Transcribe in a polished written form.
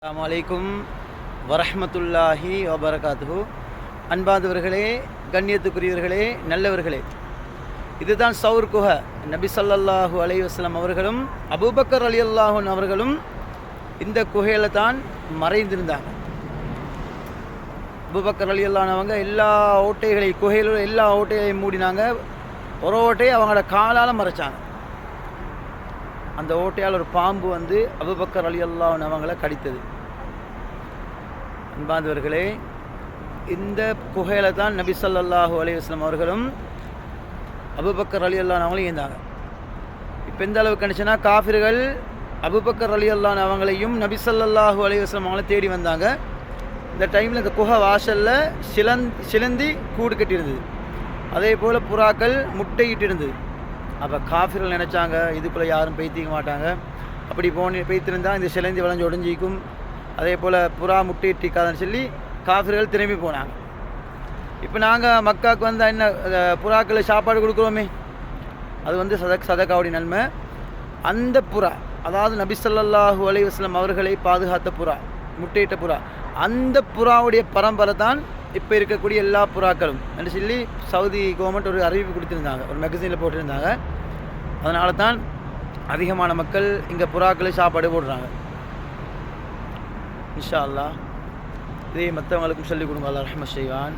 அஸ்ஸலாமு அலைக்கும் வரஹ்மத்துல்லாஹி வபரகாத்துஹு. அன்பாதவர்களே, கண்ணியத்துக்குரியவர்களே, நல்லவர்களே, இதுதான் சௌர் குஹை. நபி ஸல்லல்லாஹு அலைஹி வஸல்லம் அவர்களும் அபூபக்கர் ரலியல்லாஹு அன்ஹு அவர்களும் இந்த குகையில் தான் மறைந்திருந்தாங்க. அபூபக்கர் ரலியல்லாஹு அன்ஹு அவங்க எல்லா ஓட்டைகளையும், குகையில் உள்ள எல்லா ஓட்டைகளையும் மூடினாங்க. ஒரு ஓட்டையை அவங்களோட காலால் மறைச்சாங்க. அந்த ஓட்டையால் ஒரு பாம்பு வந்து அபூபக்கர் ரலியல்லாஹு அன்ஹு அவங்களை கடித்தது. அன்பார்ந்தவர்களே, இந்த குகையில் தான் நபி ஸல்லல்லாஹு அலைஹி வஸல்லம் அவர்களும் அபூபக்கர் ரலியல்லாஹு அன்ஹு அவங்களையும் இருந்தாங்க. இப்போ எந்த அளவுக்கு கணிச்சுன்னா, காஃபிர்கள் அபூபக்கர் ரலியல்லாஹு அன்ஹு அவங்களையும் நபி ஸல்லல்லாஹு அலைஹி வஸல்லம் அவங்கள தேடி வந்தாங்க. இந்த டைமில் இந்த குகை வாசலில் சிலந்தி கூடு கட்டியிருந்தது. அதே போல் புறாக்கள் முட்டையிட்டு இருந்தது. அப்போ காஃபிர்கள் நினச்சாங்க, இதுக்குள்ளே யாரும் பெய்த்திக்க மாட்டாங்க, அப்படி பெய்த்திருந்தால் இந்த சிலந்தி வளைஞ்சு உடஞ்சிக்கும், அதே போல் புறா முட்டையிட்டிக்காதுன்னு சொல்லி காஃபிர்கள் திரும்பி போனாங்க. இப்போ நாங்கள் மக்காவுக்கு வந்தால் என்ன, புறாக்களை சாப்பாடு கொடுக்குறோமே, அது வந்து சதக்காவுடைய நன்மை. அந்த புறா, அதாவது நபி ஸல்லல்லாஹு அலைஹி வஸல்லம் அவர்களை பாதுகாத்த புறா, முட்டையிட்ட புறா, அந்த புறாவுடைய பரம்பரை தான் இப்போ இருக்கக்கூடிய எல்லா புறாக்களும் என்று சொல்லி சவுதி கவர்மெண்ட் ஒரு அறிவிப்பு கொடுத்துருந்தாங்க, ஒரு மேகசீனில் போட்டிருந்தாங்க. அதனால தான் அதிகமான மக்கள் இங்கே புறாக்களை சாப்பாடு போடுறாங்க. இன்ஷா அல்லாஹ் இதை மற்றவங்களுக்கும் சொல்லிக் கொடுங்க. அல்லாஹ் ரஹ்மத் செய்வான்.